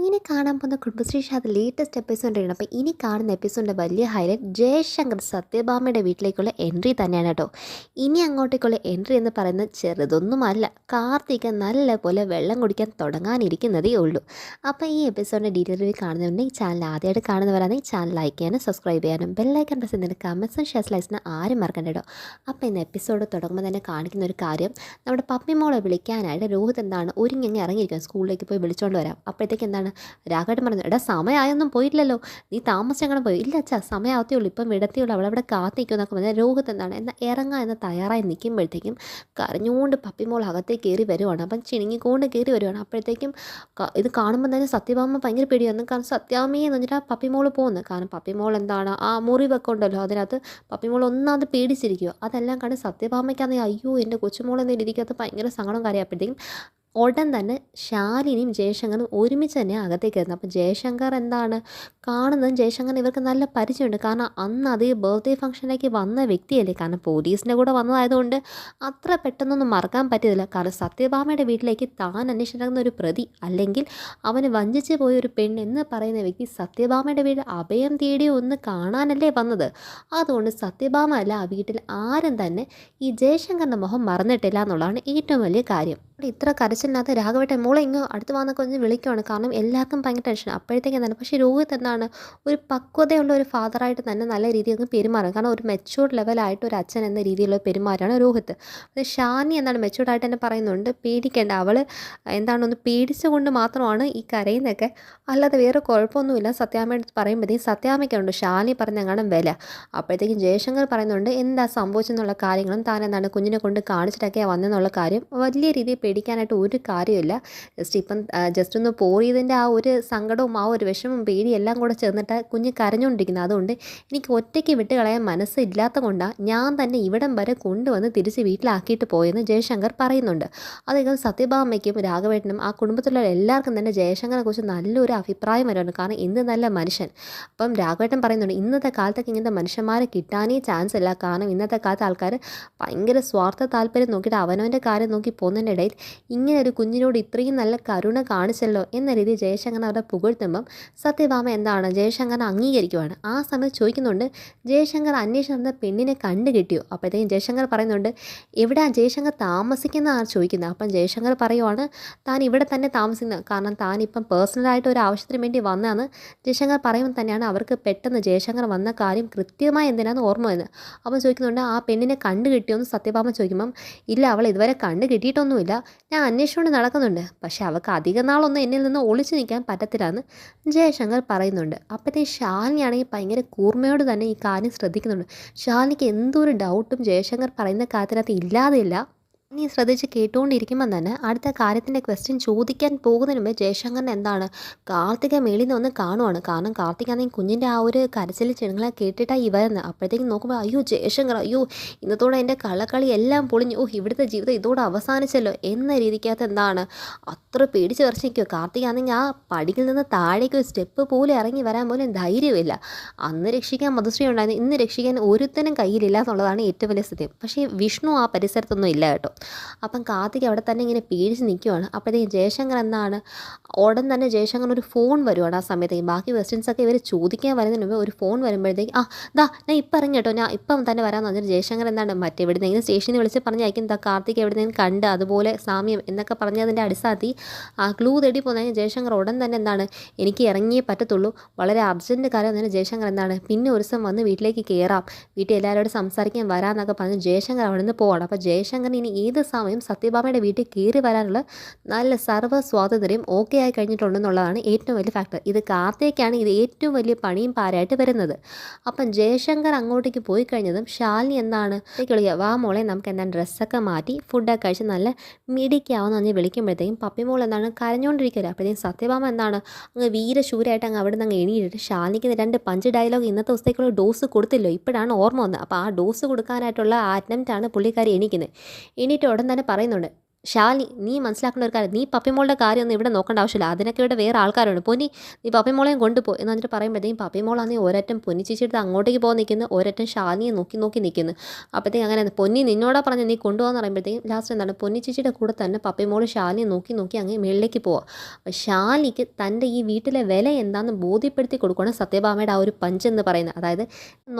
ഇനി കാണാൻ പോകുന്ന കുടുംബശ്രീ ഷാ ലേറ്റസ്റ്റ് എപ്പിസോഡാണ്. അപ്പോൾ ഇനി കാണുന്ന എപ്പിസോഡിൻ്റെ വലിയ ഹൈലൈറ്റ് ജയശങ്കർ സത്യഭാമയുടെ വീട്ടിലേക്കുള്ള എൻട്രി തന്നെയാണ് കേട്ടോ. ഇനി അങ്ങോട്ടേക്കുള്ള എൻട്രി എന്ന് പറയുന്നത് ചെറുതൊന്നുമല്ല. കാർത്തിക നല്ല പോലെ വെള്ളം കുടിക്കാൻ തുടങ്ങാനിരിക്കുന്നതേ ഉള്ളൂ. അപ്പോൾ ഈ എപ്പിസോഡിൻ്റെ ഡീറ്റെയിൽ റിവ്യൂ കാണുന്നുണ്ടെങ്കിൽ ഈ ചാനൽ ആദ്യമായിട്ട് കാണുന്നവരാണെങ്കിൽ ചാനൽ ലൈക്ക് ചെയ്യാനും സബ്സ്ക്രൈബ് ചെയ്യാനും ബെല്ലൈക്കൺ പ്രസ് ചെയ്തിട്ട് കമൻസും ഷെയർ ലൈക്സിന് ആരും മറക്കണ്ട കേട്ടോ. അപ്പോൾ ഇന്ന് എപ്പിസോഡ് തുടങ്ങുമ്പോൾ തന്നെ കാണിക്കുന്ന ഒരു കാര്യം, നമ്മുടെ പപ്പി മോളെ വിളിക്കാനായിട്ട് രോഹിത് എന്താണ് ഒരുങ്ങി ഇറങ്ങിയിരിക്കുക, സ്കൂളിലേക്ക് പോയി വിളിച്ചുകൊണ്ട് വരാം. അപ്പോഴത്തേക്ക് എന്താണ് രാഘവേട്ടൻ പറഞ്ഞു, എടാ സമയമായൊന്നും പോയിട്ടില്ലല്ലോ, നീ താമസിച്ചങ്ങനെ പോയി. ഇല്ല അച്ഛാ, സമയമാവത്തേ ഉള്ളൂ, ഇപ്പം വിടത്തേയുള്ളൂ, അവളവിടെ കാത്തിരിക്കും എന്നൊക്കെ പറഞ്ഞാൽ രോഹിത് എന്താണ് എന്നാൽ ഇറങ്ങാൻ എന്ന് തയ്യാറായി നിൽക്കുമ്പോഴത്തേക്കും കരഞ്ഞുകൊണ്ട് പപ്പിമോൾ അകത്തേക്ക് കയറി വരുവാണ്. അപ്പം ചിണുങ്ങിക്കൊണ്ട് കയറി വരുവാണ്. അപ്പോഴത്തേക്കും ഇത് കാണുമ്പോൾ തന്നെ സത്യഭാമ ഭയങ്കര പേടിയാണ്. കാരണം സത്യാമ്മയെ എന്ന് പറഞ്ഞിട്ട് ആ പപ്പിമോൾ പോകുന്നത്. കാരണം പപ്പിമോൾ എന്താണ് ആ മുറിവൊക്കെ ഉണ്ടല്ലോ, അതിനകത്ത് പപ്പിമോൾ ഒന്നാമത് പേടിച്ചിരിക്കുക. അതെല്ലാം കണ്ട് സത്യഭാമയ്ക്കാണെങ്കിൽ അയ്യോ എൻ്റെ കൊച്ചുമോളെന്ന് ഇരിക്കാത്ത ഭയങ്കര സങ്കടം കാര്യമായപ്പോഴത്തേക്കും ഉടൻ തന്നെ ശാലിനിയും ജയശങ്കറും ഒരുമിച്ച് തന്നെ അകത്തേക്ക് വരുന്നത്. അപ്പോൾ ജയശങ്കർ എന്താണ് കാണുന്നത്, ജയശങ്കറിന് ഇവർക്ക് നല്ല പരിചയമുണ്ട്. കാരണം അന്ന് അതേ ബർത്ത്ഡേ ഫംഗ്ഷനിലേക്ക് വന്ന വ്യക്തിയല്ലേ. കാരണം പോലീസിൻ്റെ കൂടെ വന്നതായതുകൊണ്ട് അത്ര പെട്ടെന്നൊന്നും മറക്കാൻ പറ്റില്ല. കാരണം സത്യഭാമയുടെ വീട്ടിലേക്ക് താൻ അന്വേഷിക്കുന്ന ഒരു പ്രതി, അല്ലെങ്കിൽ അവന് വഞ്ചിച്ച് പോയ ഒരു പെണ്ണെന്ന് പറയുന്ന വ്യക്തി സത്യഭാമയുടെ വീട്ടിൽ അഭയം തേടി ഒന്ന് കാണാനല്ലേ വന്നത്. അതുകൊണ്ട് സത്യഭാമ അല്ല ആ വീട്ടിൽ ആരും തന്നെ ഈ ജയശങ്കറിൻ്റെ മുഖം മറന്നിട്ടില്ല എന്നുള്ളതാണ് ഏറ്റവും വലിയ കാര്യം. ഇത്ര കരച്ചിലിനകത്ത് രാഘവേട്ടൻ മോളെ ഇങ്ങ് അടുത്ത് വന്നൊക്കെ ഒന്ന് വിളിക്കുവാണ്. കാരണം എല്ലാവർക്കും ഭയങ്കര ടെൻഷൻ അപ്പോഴത്തേക്കും എന്താണ്. പക്ഷേ രോഹിത് എന്താണ് ഒരു പക്വതയുള്ള ഒരു ഫാദറായിട്ട് തന്നെ നല്ല രീതിയിൽ ഒന്ന് പെരുമാറും. കാരണം ഒരു മെച്യൂർഡ് ലെവലായിട്ട് ഒരു അച്ഛൻ എന്ന രീതിയിലുള്ള പെരുമാറാണ് രോഹിത്. അത് ഷാനി എന്താണ് മെച്യൂർഡായിട്ട് തന്നെ പറയുന്നുണ്ട്, പേടിക്കേണ്ട, അവൾ എന്താണ് ഒന്ന് പേടിച്ചുകൊണ്ട് മാത്രമാണ് ഈ കരയുന്നതൊക്കെ, അല്ലാതെ വേറെ കുഴപ്പമൊന്നുമില്ല. സത്യാമ്മയുടെ പറയുമ്പോഴത്തേക്കും സത്യാമ്മയ്ക്കുണ്ട് ഷാനി പറഞ്ഞങ്ങനെ വില. അപ്പോഴത്തേക്കും ജയശങ്കർ പറയുന്നുണ്ട് എന്താ സംഭവിച്ചെന്നുള്ള കാര്യങ്ങളും താൻ എന്താണ് കുഞ്ഞിനെ കൊണ്ട് കാണിച്ചിട്ടൊക്കെയാണ് വന്നെന്നുള്ള കാര്യം. വലിയ രീതിയിൽ പേടിക്കാനായിട്ട് ഒരു കാര്യമില്ല. ജസ്റ്റ് ഒന്ന് പോയതിൻ്റെ ആ ഒരു സങ്കടവും ആ ഒരു വിഷമവും പേടി എല്ലാം കൂടെ ചേർന്നിട്ട് കുഞ്ഞ് കരഞ്ഞുകൊണ്ടിരിക്കുന്നത്. അതുകൊണ്ട് എനിക്ക് ഒറ്റയ്ക്ക് വിട്ട് കളയാൻ മനസ്സില്ലാത്ത കൊണ്ടാണ് ഞാൻ തന്നെ ഇവിടം വരെ കൊണ്ടുവന്ന് തിരിച്ച് വീട്ടിലാക്കിയിട്ട് പോയെന്ന് ജയശങ്കർ പറയുന്നുണ്ട്. അതായത് സത്യഭാമയ്ക്കും രാഘവേട്ടനും ആ കുടുംബത്തിലുള്ള എല്ലാവർക്കും തന്നെ ജയശങ്കറിനെ കുറിച്ച് നല്ലൊരു അഭിപ്രായം വരുന്നുണ്ട്. കാരണം ഇന്ന് നല്ല മനുഷ്യൻ. അപ്പം രാഘവേട്ടൻ പറയുന്നുണ്ട് ഇന്നത്തെ കാലത്തൊക്കെ ഇങ്ങനത്തെ മനുഷ്യന്മാരെ കിട്ടാനേ ചാൻസ് ഇല്ല. കാരണം ഇന്നത്തെ കാലത്ത് ആൾക്കാർ ഭയങ്കര സ്വാർത്ഥ താല്പര്യം നോക്കിയിട്ട് അവനവൻ്റെ കാര്യം നോക്കി പോകുന്നതിൻ്റെ ഇടയിൽ ഇങ്ങനെ ഒരു കുഞ്ഞിനോട് ഇത്രയും നല്ല കരുണ കാണിച്ചല്ലോ എന്ന രീതിയിൽ ജയശങ്കർ അവരെ പുകഴ്ത്തുമ്പം സത്യഭാമ എന്താണ് ജയശങ്കറിനെ അംഗീകരിക്കുവാണ്. ആ സമയത്ത് ചോദിക്കുന്നുണ്ട് ജയശങ്കർ അന്വേഷണം നടന്ന പെണ്ണിനെ കണ്ടു കിട്ടിയോ. അപ്പോഴത്തേക്കും ജയശങ്കർ പറയുന്നുണ്ട് എവിടെയാണ് ജയശങ്കർ താമസിക്കുന്നതാണ് ചോദിക്കുന്നത്. അപ്പം ജയശങ്കർ പറയുവാണ് താൻ ഇവിടെ തന്നെ താമസിക്കുന്നത്, കാരണം താനിപ്പം പേഴ്സണലായിട്ട് ഒരു ആവശ്യത്തിന് വേണ്ടി വന്നതാണ്. ജയശങ്കർ പറയുമ്പോൾ തന്നെയാണ് അവർക്ക് പെട്ടെന്ന് ജയശങ്കർ വന്ന കാര്യം കൃത്യമായി എന്തിനാണെന്ന് ഓർമ്മ വരുന്നത്. അപ്പം ചോദിക്കുന്നുണ്ട് ആ പെണ്ണിനെ കണ്ടു കിട്ടിയോന്ന് സത്യഭാമ ചോദിക്കുമ്പം ഇല്ല, അവൾ ഇതുവരെ കണ്ടു കിട്ടിയിട്ടൊന്നുമില്ല, ഞാൻ അന്വേഷിച്ചുകൊണ്ട് നടക്കുന്നുണ്ട്, പക്ഷെ അവൾക്ക് അധിക നാളൊന്നും എന്നിൽ നിന്ന് ഒളിച്ചു നിൽക്കാൻ പറ്റത്തില്ലാന്ന് ജയശങ്കർ പറയുന്നുണ്ട്. അപ്പോഴത്തേക്ക് ശാലിനിയാണെങ്കിൽ ഭയങ്കര കൂർമ്മയോട് തന്നെ ഈ കാര്യം ശ്രദ്ധിക്കുന്നുണ്ട്. ശാലിനിക്ക് എന്തൊരു ഡൗട്ടും ജയശങ്കർ പറയുന്ന കാര്യത്തിനകത്ത് ഇല്ലാതെയില്ല. ഇനി ശ്രദ്ധിച്ച് കേട്ടുകൊണ്ടിരിക്കുമ്പോൾ തന്നെ അടുത്ത കാര്യത്തിൻ്റെ ക്വസ്റ്റ്യൻ ചോദിക്കാൻ പോകുന്നതിന് മുമ്പ് ജയശങ്കറിന് എന്താണ് കാർത്തിക മേളിൽ നിന്ന് ഒന്ന് കാണുവാണ്. കാരണം കാർത്തികാണെങ്കിൽ കുഞ്ഞിൻ്റെ ആ ഒരു കരച്ചിൽ ചെണുങ്ങളെ കേട്ടിട്ടാണ് വരുന്നത്. അപ്പോഴത്തേക്കും നോക്കുമ്പോൾ അയ്യോ ജയശങ്കർ, അയ്യോ ഇന്നത്തോടെ എൻ്റെ കള്ളക്കളി എല്ലാം പൊളിഞ്ഞു, ഓ ഇവിടുത്തെ ജീവിതം ഇതോടെ അവസാനിച്ചല്ലോ എന്ന രീതിക്കകത്ത് എന്താണ് അത്ര പേടിച്ച് വിറച്ചിരിക്കുമോ. കാർത്തികാണെങ്കിൽ ആ പടിയിൽ നിന്ന് താഴേക്ക് ഒരു സ്റ്റെപ്പ് പോലും ഇറങ്ങി വരാൻ പോലും ധൈര്യമില്ല. അന്ന് രക്ഷിക്കാൻ മധുശ്രീ ഉണ്ടായിരുന്നു, ഇന്ന് രക്ഷിക്കാൻ ഒരുത്തനും കയ്യിലില്ല എന്നുള്ളതാണ് ഏറ്റവും വലിയ സത്യം. പക്ഷേ വിഷ്ണു ആ പരിസരത്തൊന്നും ഇല്ല കേട്ടോ. അപ്പം കാർത്തിക് അവിടെ തന്നെ ഇങ്ങനെ പേടിച്ച് നിൽക്കുവാണ്. അപ്പോഴത്തേക്കും ജയശങ്കർ എന്താണ് ഉടൻ തന്നെ ജയശങ്കർ ഒരു ഫോൺ വരുവാണ്. ആ സമയത്തേക്ക് ബാക്കി ക്വസ്റ്റ്യൻസൊക്കെ ഇവർ ചോദിക്കാൻ വരുന്നതിന് മുമ്പ് ഒരു ഫോൺ വരുമ്പോഴത്തേക്ക് ഞാൻ ഇപ്പം ഇറങ്ങി കേട്ടോ, ഞാൻ ഇപ്പം തന്നെ വരാമെന്ന് പറഞ്ഞിട്ട് ജയശങ്കർ എന്താണ് മറ്റെവിടുന്നെങ്കിലും സ്റ്റേഷനിൽ വിളിച്ച് പറഞ്ഞയക്കും കാർത്തിക് എവിടെന്നെങ്കിലും കണ്ട് അതുപോലെ സാമ്യം എന്നൊക്കെ പറഞ്ഞതിൻ്റെ അടിസ്ഥാനത്തിൽ ആ ക്ലൂ തേടി പോകുന്നതിന് ജയശങ്കർ ഉടൻ തന്നെ എന്താണ് എനിക്ക് ഇറങ്ങിയേ പറ്റത്തുള്ളൂ, വളരെ അർജൻറ്റ് കാര്യം എന്നതിന് ജയശങ്കർ എന്താണ് പിന്നെ ഒരു ദിവസം വന്ന് വീട്ടിലേക്ക് കയറാം, വീട്ടിൽ എല്ലാവരോടും സംസാരിക്കാൻ വരാമെന്നൊക്കെ പറഞ്ഞ് ജയശങ്കർ അവിടെ നിന്ന് പോവാണ്. അപ്പോൾ ജയശങ്കർ ഇനി ഏത് സമയം സത്യഭാമയുടെ വീട്ടിൽ കയറി വരാനുള്ള നല്ല സർവ്വ സ്വാതന്ത്ര്യം ഓക്കെ ആയി കഴിഞ്ഞിട്ടുണ്ടെന്നുള്ളതാണ് ഏറ്റവും വലിയ ഫാക്ടർ. ഇത് കാർത്തികയ്ക്കാണ് ഇത് ഏറ്റവും വലിയ പണിയും പാരായിട്ട് വരുന്നത്. അപ്പം ജയശങ്കർ അങ്ങോട്ടേക്ക് പോയി കഴിഞ്ഞതും ശാലിനി എന്താണ് വാ മോളെ നമുക്ക് എന്താണ് ഡ്രസ്സൊക്കെ മാറ്റി ഫുഡൊക്കെ കഴിച്ച് നല്ല മിടിക്കാവെന്ന് പറഞ്ഞ് വിളിക്കുമ്പോഴത്തേക്കും പപ്പിമോൾ എന്താണ് കരഞ്ഞുകൊണ്ടിരിക്കുക. അപ്പോഴത്തേക്കും സത്യഭാമ എന്താണ് അങ്ങ് വീരശൂരായിട്ട് അങ്ങ് അവിടെ നിന്ന് അങ്ങ് എണീറ്റിട്ട് ശാലിനിക്ക് 2 പഞ്ച് ഡയലോഗ് ഇന്നത്തെ ദിവസത്തേക്കുള്ള ഡോസ് കൊടുത്തില്ലോ, ഇപ്പോഴാണ് ഓർമ്മ വന്നത്. അപ്പോൾ ആ ഡോസ് കൊടുക്കാനായിട്ടുള്ള അറ്റംപ്റ്റാണ് പുള്ളിക്കാരി എണീക്കുന്നത്. എണീറ്റ് ഉടൻ തന്നെ പറയുന്നുണ്ട് ശാലിനി നീ മനസ്സിലാക്കേണ്ട ഒരു കാര്യം, നീ പപ്പിമോളുടെ കാര്യമൊന്നും ഇവിടെ നോക്കേണ്ട ആവശ്യമില്ല, അതിനൊക്കെ ഇവിടെ വേറെ ആൾക്കാരുണ്ട്. പൊന്നി നീ പപ്പിമോളെയും കൊണ്ടുപോ എന്ന് പറഞ്ഞിട്ട് പറയുമ്പോഴത്തേക്കും പപ്പിമോളാണെങ്കിൽ ഒരറ്റം പൊന്നി ചേച്ചിയുടെ അങ്ങോട്ടേക്ക് പോകാൻ നിൽക്കുന്നു, ഒരറ്റം ശാലിനിയെ നോക്കി നോക്കി നിൽക്കുന്നു. അപ്പോഴത്തേക്കും അങ്ങനെ പൊന്നി നിന്നോടാ പറഞ്ഞ് നീ കൊണ്ടുപോകാന്ന് പറയുമ്പോഴത്തേക്കും ലാസ്റ്റ് എന്താണ് പൊന്നി ചേച്ചിയുടെ കൂടെ തന്നെ പപ്പിമോൾ ശാലിനിയെ നോക്കി നോക്കി അങ്ങ് മുകളിലേക്ക് പോവുക. അപ്പോൾ ശാലിനിക്ക് തൻ്റെ ഈ വീട്ടിലെ വില എന്താണെന്ന് ബോധ്യപ്പെടുത്തി കൊടുക്കുകയാണ് സത്യഭാമയുടെ ആ ഒരു പഞ്ച് എന്ന് പറയുന്നത്. അതായത്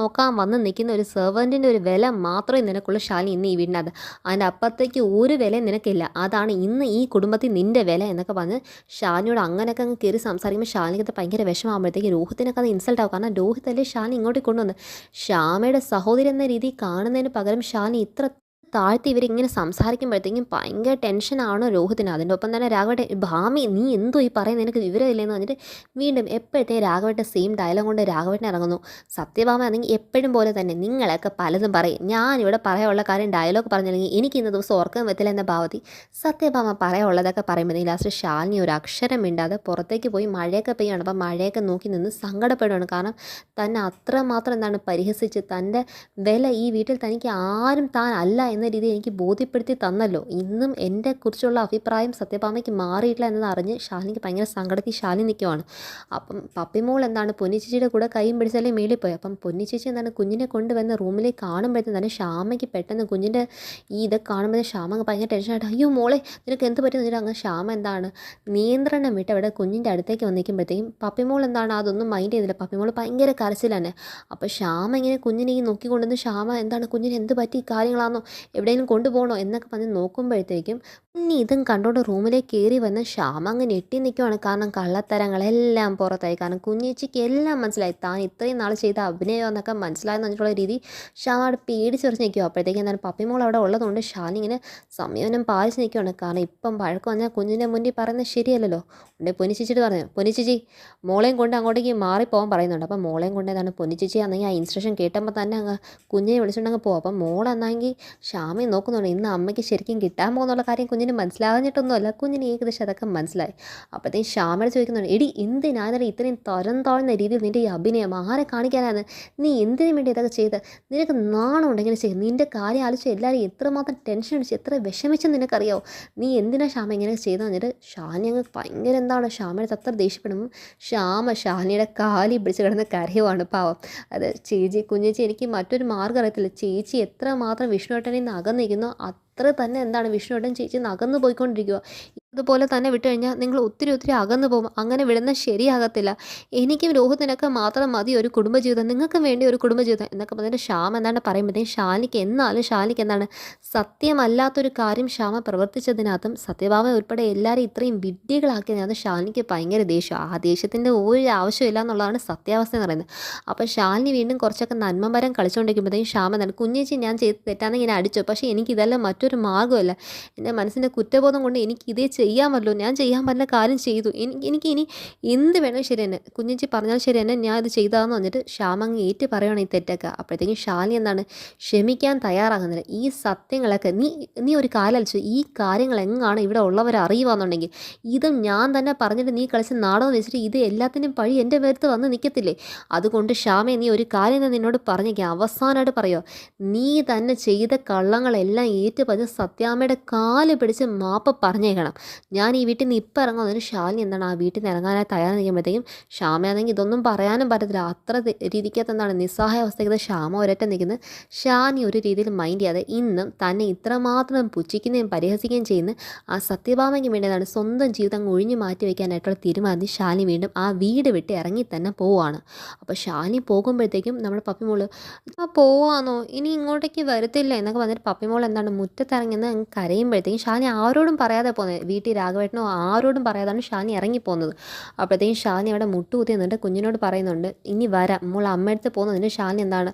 നോക്കാൻ വന്ന് നിൽക്കുന്ന ഒരു സെർവൻറ്റിൻ്റെ ഒരു വില മാത്രമേ നിനക്കുള്ളൂ ശാലിനി ഇന്ന് ഈ വീടിനകത്ത്, അതിൻ്റെ അപ്പുറത്തേക്ക് ഒരു വില നിനക്കില്ല, അതാണ് ഇന്ന് ഈ കുടുംബത്തിൽ നിൻ്റെ വില എന്നൊക്കെ പറഞ്ഞ് ഷാനിയോട് അങ്ങനെയൊക്കെ അങ്ങ് കയറി സംസാരിക്കുമ്പോൾ ഷാനിക്കത്തെ ഭയങ്കര വിഷമാകുമ്പോഴത്തേക്ക് രോഹിത്തിനൊക്കെ അത് ഇൻസൾട്ട് ആവും. കാരണം രോഹിത്തല്ലേ ഷാനി ഇങ്ങോട്ട് കൊണ്ടുവന്ന് ശ്യാമയുടെ സഹോദരി എന്ന രീതി കാണുന്നതിന് പകരം ഷാനി ഇത്ര താഴ്ത്തി ഇവരിങ്ങനെ സംസാരിക്കുമ്പോഴത്തേക്കും ഭയങ്കര ടെൻഷനാണ് രോഹിത്തിന്. അതിൻ്റെ ഒപ്പം തന്നെ രാഘവട്ടെ ഭാമി നീ എന്തോ ഈ പറയുന്നത്, നിനക്ക് വിവരമില്ലെന്ന് പറഞ്ഞിട്ട് വീണ്ടും എപ്പോഴത്തെ രാഘവട്ടെ സെയിം ഡയലോഗ് കൊണ്ട് രാഘവട്ടൻ ഇറങ്ങുന്നു. സത്യഭാമ ആണെങ്കിൽ എപ്പോഴും പോലെ തന്നെ നിങ്ങളൊക്കെ പലതും പറയും, ഞാനിവിടെ പറയാനുള്ള കാര്യം ഡയലോഗ് പറഞ്ഞില്ലെങ്കിൽ എനിക്ക് ഇന്ന ദിവസം ഓർക്കാൻ പറ്റില്ല എന്ന ഭാവത്തിൽ സത്യഭാമ പറയാനുള്ളതൊക്കെ പറയുമ്പോഴത്തേക്കും ലാസ്റ്റ് ശാലിനി ഒരു അക്ഷരം മിണ്ടാതെ പുറത്തേക്ക് പോയി മഴയൊക്കെ പെയ്യാണ്. അപ്പം മഴയൊക്കെ നോക്കി നിന്ന് സങ്കടപ്പെടുകയാണ്. കാരണം തന്നെ അത്രമാത്രം എന്താണ് പരിഹസിച്ച് തൻ്റെ വില ഈ വീട്ടിൽ തനിക്ക് ആരും താൻ അല്ല എന്ന രീതി എനിക്ക് ബോധ്യപ്പെടുത്തി തന്നല്ലോ, ഇന്നും എൻ്റെ കുറിച്ചുള്ള അഭിപ്രായം സത്യഭാമയ്ക്ക് മാറിയിട്ടില്ല എന്നത് അറിഞ്ഞ് ശാലിനിക്ക് ഭയങ്കര സങ്കടത്തിൽ ശാലിനി നിൽക്കുവാണ്. അപ്പം പപ്പിമോൾ എന്താണ് പൊന്നിച്ചേച്ചിയുടെ കൂടെ കൈയും പിടിച്ചാലേ മേളിൽ പോയി. അപ്പം പൊന്നിച്ചേച്ചി എന്താണ് കുഞ്ഞിനെ കൊണ്ടുവന്ന് റൂമിലേക്ക് കാണുമ്പോഴത്തേക്കും തന്നെ ശ്യാമയ്ക്ക് പെട്ടെന്ന് കുഞ്ഞിൻ്റെ ഈ ഇതൊക്കെ കാണുമ്പോഴേ ശ്യാമ ഭയങ്കര ടെൻഷനായിട്ട് അയ്യോ മോളെ നിനക്ക് എന്ത് പറ്റും എന്നിട്ട് അങ്ങ് ശ്യാമ എന്താണ് നിയന്ത്രണം വിട്ട് അവിടെ കുഞ്ഞിൻ്റെ അടുത്തേക്ക് വന്നിരിക്കുമ്പോഴത്തേക്കും പപ്പിമോൾ എന്താണ് അതൊന്നും മൈൻഡ് ചെയ്തില്ല. പപ്പിമോൾ ഭയങ്കര കരച്ചിൽ തന്നെ. അപ്പോൾ ശ്യാമ ഇങ്ങനെ കുഞ്ഞിനെ ഈ നോക്കിക്കൊണ്ടുവന്ന് ശ്യാമ എന്താണ് കുഞ്ഞിന് എന്ത് പറ്റി കാര്യങ്ങളാണെന്നോ എവിടെയെങ്കിലും കൊണ്ടുപോകണോ എന്നൊക്കെ പറഞ്ഞ് നോക്കുമ്പോഴത്തേക്കും ഇനി ഇതും കണ്ടോണ്ട് റൂമിലേക്ക് കയറി വന്ന് ശ്യാമ അങ്ങ് ഞെട്ടി നിൽക്കുവാണ്. കാരണം കള്ളത്തരങ്ങളെല്ലാം പുറത്തായി. കാരണം കുഞ്ഞേച്ചിക്ക് എല്ലാം മനസ്സിലായി, താൻ ഇത്രയും നാൾ ചെയ്ത അഭിനയം എന്നൊക്കെ മനസ്സിലായെന്ന് പറഞ്ഞിട്ടുള്ള രീതി ശ്യാമ അവിടെ പേടിച്ചെറിച്ച് നിൽക്കുക. അപ്പോഴത്തേക്കും എന്താണ് പപ്പിമോൾ അവിടെ ഉള്ളതുകൊണ്ട് ഷാനി ഇങ്ങനെ സംയമനം പാലിച്ച് നിൽക്കുകയാണ്. കാരണം ഇപ്പം വഴക്ക് വന്നാൽ കുഞ്ഞിൻ്റെ മുന്നിൽ പറയുന്നത് ശരിയല്ലല്ലോ. ഉണ്ടെ പൊന്നിച്ചിട്ട് പറഞ്ഞു പൊന്നിച്ചേച്ചി മോളെയും കൊണ്ട് അങ്ങോട്ടേക്ക് മാറിപ്പോകാൻ പറയുന്നുണ്ട്. അപ്പം മോളെയും കൊണ്ട് ഏതാണ് പൊന്നിച്ചേച്ചി ആണെങ്കിൽ ആ ഇൻസ്ട്രക്ഷൻ കേട്ടുമ്പോൾ തന്നെ അങ്ങ് കുഞ്ഞിനെ വിളിച്ചുകൊണ്ടങ്ങ് പോകും. അപ്പം മോളെന്നാണെങ്കിൽ ശ്യാമയെ നോക്കുന്നുണ്ട്, ഇന്ന് അമ്മയ്ക്ക് ശരിക്കും കിട്ടാൻ പോകുന്നുള്ള കാര്യം കുഞ്ഞിന് മനസ്സിലാകാഞ്ഞിട്ടൊന്നുമല്ല, കുഞ്ഞിന് ഏകദേശം അതൊക്കെ മനസ്സിലായി. അപ്പോഴത്തേക്കും ശ്യാമയോട് ചോദിക്കുന്നുണ്ട് എടി എന്തിനാണ് ഇത്രയും തരം താഴ്ന്ന രീതിയിൽ നിൻ്റെ ഈ അഭിനയം ആരെ കാണിക്കാനാണ്, നീ എന്തിനു വേണ്ടി ഇതൊക്കെ ചെയ്ത്, നിനക്ക് നാണം ഉണ്ടെങ്കിൽ ചെയ്യും, നിൻ്റെ കാര്യം ആലോചിച്ച് എല്ലാവരും എത്രമാത്രം ടെൻഷൻ അടിച്ച് എത്ര വിഷമിച്ചെന്ന് നിനക്കറിയാമോ, നീ എന്തിനാ ശ്യാമ ഇങ്ങനെ ചെയ്തു പറഞ്ഞിട്ട് ഷാനി അങ്ങ് ഭയങ്കര എന്താണ് ശ്യാമയുടെ അത്ര ദേഷ്യപ്പെടുമ്പോൾ ഷാനിയുടെ കാലി പിടിച്ച് കിടന്ന് കരയുവാണ് പാവം. അത് ചേച്ചി കുഞ്ഞേച്ചി എനിക്ക് മറ്റൊരു മാർഗ്ഗം അറിയത്തില്ല, ചേച്ചി എത്രമാത്രം വിഷ്ണുവേട്ടനിൽ നിന്ന് അകന്നിരിക്കുന്നോ അത്ര തന്നെ എന്താണ് വിഷ്ണുവേട്ടൻ ചേച്ചി അകന്നു പോയിക്കൊണ്ടിരിക്കുക. ഇതുപോലെ തന്നെ വിട്ട് കഴിഞ്ഞാൽ നിങ്ങൾ ഒത്തിരി ഒത്തിരി അകന്നു പോകും, അങ്ങനെ വിടുന്നത് ശരിയാകത്തില്ല, എനിക്കും രോഹിത്തിനൊക്കെ മാത്രം മതി ഒരു കുടുംബജീവിതം, നിങ്ങൾക്കും വേണ്ടി ഒരു കുടുംബജീവിതം എന്നൊക്കെ പറഞ്ഞിട്ട് ശ്യാമ എന്താണ് പറയുമ്പോഴത്തേക്കും ഷാലിക്ക് എന്താണ് സത്യമല്ലാത്തൊരു കാര്യം ശ്യാമ പ്രവർത്തിച്ചതിനകത്തും സത്യഭാമ ഉൾപ്പെടെ എല്ലാവരും ഇത്രയും വിഡ്ഢികളാക്കിയതിനകത്ത് ഷാലിനിക്ക് ഭയങ്കര ദേഷ്യം. ആ ദേഷ്യത്തിൻ്റെ ഒരു ആവശ്യമില്ല എന്നുള്ളതാണ് സത്യാവസ്ഥ എന്ന് പറയുന്നത്. അപ്പോൾ ഷാലിനി വീണ്ടും കുറച്ചൊക്കെ നന്മമരം കളിച്ചുകൊണ്ടിരിക്കുമ്പോഴത്തേക്കും ശ്യാമ എന്താണ് കുഞ്ഞേച്ചി ഞാൻ ചെയ്ത് തെറ്റാന്ന് ഇങ്ങനെ അടിച്ചു, പക്ഷേ എനിക്കിതെല്ലാം മറ്റൊരു മാർഗ്ഗമല്ല, എൻ്റെ മനസ്സിൻ്റെ കുറ്റബോധം കൊണ്ട് എനിക്ക് ഇതേ ചെയ്യാമല്ലോ, ഞാൻ ചെയ്യാൻ പറ്റുന്ന കാര്യം ചെയ്തു, എനിക്ക് ഇനി എന്ത് വേണം ശരി തന്നെ കുഞ്ഞേച്ചി പറഞ്ഞാൽ ശരി തന്നെ ഞാൻ ഇത് ചെയ്താന്ന് പറഞ്ഞിട്ട് ശ്യാമ അങ്ങ് ഏറ്റു പറയുകയാണ് ഈ തെറ്റൊക്കെ. അപ്പോഴത്തേക്കും ഷാലിനി എന്താണ് ക്ഷമിക്കാൻ തയ്യാറാകുന്നില്ല. ഈ സത്യങ്ങളൊക്കെ നീ ഒരു കാലലിച്ചു, ഈ കാര്യങ്ങൾ എങ്ങാണ് ഇവിടെ ഉള്ളവർ അറിയുവാന്നുണ്ടെങ്കിൽ ഇതും ഞാൻ തന്നെ പറഞ്ഞിട്ട് നീ കളിച്ച് നാടകം വെച്ചിട്ട് ഇത് എല്ലാത്തിനും പഴി എൻ്റെ പേരത്ത് വന്ന് നിൽക്കത്തില്ലേ. അതുകൊണ്ട് ശ്യാമേ നീ ഒരു കാര്യം ഞാൻ നിന്നോട് പറഞ്ഞേക്കാം, അവസാനമായിട്ട് പറയുമോ, നീ തന്നെ ചെയ്ത കള്ളങ്ങളെല്ലാം ഏറ്റുപറഞ്ഞ് സത്യാമ്മയുടെ കാല് പിടിച്ച് മാപ്പ് പറഞ്ഞേക്കണം. ഞാൻ ഈ വീട്ടിൽ നിന്ന് ഇപ്പം ഇറങ്ങുന്നതിന് ഷാലിനി എന്താണ് ആ വീട്ടിൽ നിന്ന് ഇറങ്ങാനായി തയ്യാറ് നിൽക്കുമ്പോഴത്തേക്കും ശ്യാമയാണെങ്കിൽ ഇതൊന്നും പറയാനും പറ്റത്തില്ല, അത്ര രീതിക്കകത്ത് എന്താണ് നിസ്സഹായ അവസ്ഥയ്ക്ക് ശ്യാമ ഒരറ്റം നിൽക്കുന്നത്. ഷാനി ഒരു രീതിയിൽ മൈൻഡ് ചെയ്യാതെ ഇന്നും തന്നെ ഇത്രമാത്രം പുച്ഛിക്കുകയും പരിഹസിക്കുകയും ചെയ്യുന്ന ആ സത്യഭാമയ്ക്ക് വേണ്ടിയതാണ് സ്വന്തം ജീവിതം അങ്ങ് ഒഴിഞ്ഞു മാറ്റി വയ്ക്കാനായിട്ടുള്ള തീരുമാനം ഷാനി വീണ്ടും ആ വീട് വിട്ട് ഇറങ്ങി തന്നെ പോവുകയാണ്. അപ്പോൾ ഷാനി പോകുമ്പോഴത്തേക്കും നമ്മുടെ പപ്പിമോള് പോവാന്നോ ഇനി ഇങ്ങോട്ടേക്ക് വരത്തില്ല എന്നൊക്കെ പറഞ്ഞിട്ട് പപ്പിമോൾ എന്താണ് മുറ്റത്തിറങ്ങിയെന്ന് അങ്ങ് കരയുമ്പോഴത്തേക്കും ഷാനി ആരോടും പറയാതെ പോകുന്നത്, വീട്ടിൽ രാഘവേട്ടനോ ആരോടും പറയാതാണ് ഷാനി ഇറങ്ങിപ്പോകുന്നത്. അപ്പോഴത്തേക്കും ഷാനി അവിടെ മുട്ടുകുത്തി നിന്നിട്ട് കുഞ്ഞിനോട് പറയുന്നുണ്ട് ഇനി വരാം മോൾ അമ്മയടുത്ത് പോകുന്നതിന് ഷാനി എന്താണ്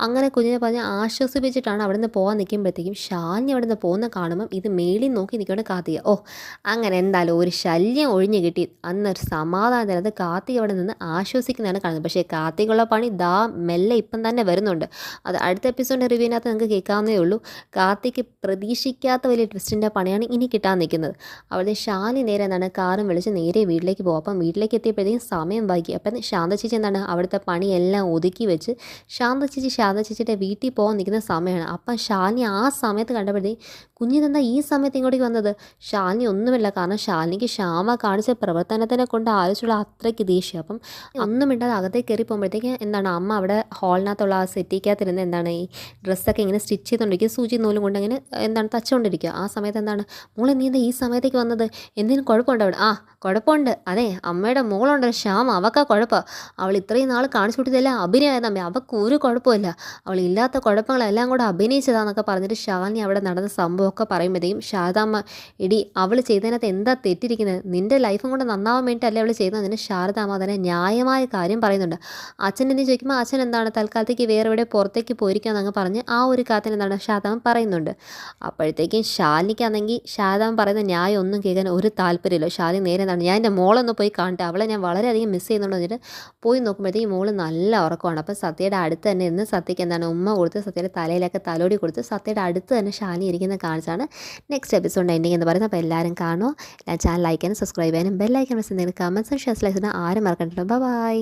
അങ്ങനെ കുഞ്ഞിനെ പറഞ്ഞ് ആശ്വസിപ്പിച്ചിട്ടാണ് അവിടെ നിന്ന് പോകാൻ നിൽക്കുമ്പോഴത്തേക്കും ഷാനി അവിടെ നിന്ന് പോകുന്ന കാണുമ്പം ഇത് മേളിൽ നോക്കി നിൽക്കേണ്ട കാർത്തിക, ഓ അങ്ങനെ എന്തായാലും ഒരു ശല്യം ഒഴിഞ്ഞു കിട്ടി അന്നൊരു സമാധാനത്തിൽ അത് കാർത്തിക അവിടെ നിന്ന് ആശ്വസിക്കുന്നതാണ് കാണുന്നത്. പക്ഷേ കാർത്തികുള്ള പണി മെല്ലെ ഇപ്പം തന്നെ വരുന്നുണ്ട്. അത് അടുത്ത എപ്പിസോഡിൻ്റെ റിവ്യൂവിനകത്ത് നിങ്ങൾക്ക് കേൾക്കാവുന്നേ ഉള്ളൂ. കാർത്തിക്ക് പ്രതീക്ഷിക്കാത്ത വലിയ ട്വിസ്റ്റിൻ്റെ പണിയാണ് ഇനി കിട്ടാൻ നിൽക്കുന്നത്. അവിടെ ഷാനി നേരെ എന്താണ് കാറും വിളിച്ച് നേരെ വീട്ടിലേക്ക് പോകും. അപ്പം വീട്ടിലേക്ക് എത്തിയപ്പോഴത്തേക്കും സമയം വൈകി. അപ്പം ശാന്ത ചേച്ചി എന്താണ് അവിടുത്തെ പണിയെല്ലാം ഒതുക്കി വെച്ച് ശാന്ത ചേച്ചിയുടെ വീട്ടിൽ പോകാൻ നിൽക്കുന്ന സമയമാണ്. അപ്പം ഷാനി ആ സമയത്ത് കണ്ടപ്പോഴത്തേക്കും കുഞ്ഞിനെന്താ ഈ സമയത്ത് ഇങ്ങോട്ടേക്ക് വന്നത്? ഷാലിനി ഒന്നുമില്ല, കാരണം ഷാലിനിക്ക് ശ്യാമ കാണിച്ച പ്രവർത്തനത്തിനെ കൊണ്ട് ആലോചിച്ചുള്ള അത്രയ്ക്ക് ദേഷ്യം. അപ്പം ഒന്നും ഇണ്ടാതെ അകത്തേക്ക് കയറി പോകുമ്പോഴത്തേക്ക് എന്താണ് അമ്മ അവിടെ ഹാളിനകത്തുള്ള ആ സെറ്റിക്കകത്തിരുന്ന് എന്താണ് ഈ ഡ്രസ്സൊക്കെ ഇങ്ങനെ സ്റ്റിച്ച് ചെയ്തുകൊണ്ടിരിക്കുക, സൂചി നൂലും കൊണ്ട് അങ്ങനെ എന്താണ് തച്ചുകൊണ്ടിരിക്കുക. ആ സമയത്ത് എന്താണ് മോളെ നീ എന്താ ഈ സമയത്തേക്ക് വന്നത്? എന്തെങ്കിലും കുഴപ്പമുണ്ടോ അവിടെ? ആ കുഴപ്പമുണ്ട്, അതെ അമ്മയുടെ മോളുണ്ടല്ലോ ശ്യാമ, അവക്കാ കുഴപ്പം. അവൾ ഇത്രയും നാൾ കാണിച്ചു കൊടുത്തതെല്ലാം അഭിനയമായിരുന്നു അമ്മ, അവൾക്ക് ഒരു കുഴപ്പമില്ല, അവൾ ഇല്ലാത്ത കുഴപ്പങ്ങളെല്ലാം കൂടെ അഭിനയിച്ചതാന്നൊക്കെ പറഞ്ഞിട്ട് ഷാലിനി അവിടെ നടന്ന സംഭവമൊക്കെ പറയുമ്പോഴത്തേക്കും ശാരദാമ്മ എടി അവൾ ചെയ്തതിനകത്ത് എന്താ തെറ്റിരിക്കുന്നത്? നിൻ്റെ ലൈഫും കൊണ്ട് നന്നാവാൻ വേണ്ടിയിട്ടല്ലേ അവൾ ചെയ്യുന്നതിന് ശാരദാമ്മ തന്നെ ന്യായമായ കാര്യം പറയുന്നുണ്ട്. അച്ഛൻ എന്ന് ചോദിക്കുമ്പോൾ അച്ഛൻ എന്താണ് തൽക്കാലത്തേക്ക് വേറെ എവിടെ പുറത്തേക്ക് പോയിരിക്കാന്നങ്ങ് പറഞ്ഞ് ആ ഒരു കാര്യത്തിൽ എന്താണ് ശാരദാമ്മ പറയുന്നുണ്ട്. അപ്പോഴത്തേക്കും ശാലിനിക്കാണെങ്കിൽ ശാരദാമ്മ പറയുന്ന ന്യായം ഒന്നും കേൾക്കാൻ ഒരു താല്പര്യമില്ല. ശാലിനി നേരെ എന്താണ് ഞാൻ എൻ്റെ മോളൊന്ന് പോയി കാണട്ടെ, അവളെ ഞാൻ വളരെയധികം മിസ് ചെയ്യുന്നുണ്ട് എന്നിട്ട് പോയി നോക്കുമ്പോഴത്തേക്കും മോള് നല്ല ഉറക്കമാണ്. അപ്പോൾ സത്യയുടെ അടുത്ത് തന്നെ ഇന്ന് സത്യയ്ക്ക് എന്താണ് ഉമ്മ കൊടുത്ത് സത്യയുടെ തലയിലൊക്കെ തലോടി കൊടുത്ത് സത്യയുടെ അടുത്ത് തന്നെ ഷാലിനി ഇരിക്കുന്ന കാണിച്ചാണ് നെക്സ്റ്റ് എപ്പിസോഡ് എൻഡിങ് എന്ന് പറയുന്നത്. അപ്പോൾ എല്ലാവരും കാണുമോ? ചാനൽ ലൈക്ക് ചെയ്യാനും സബ്സ്ക്രൈബ് ചെയ്യാനും ബെല്ലൈക്കൻ പ്രസ് ചെയ്യാനും കമൻസും ഷെയർസ് ലൈക്ക് ആരും മറക്കണ്ടല്ലോ. ബൈ.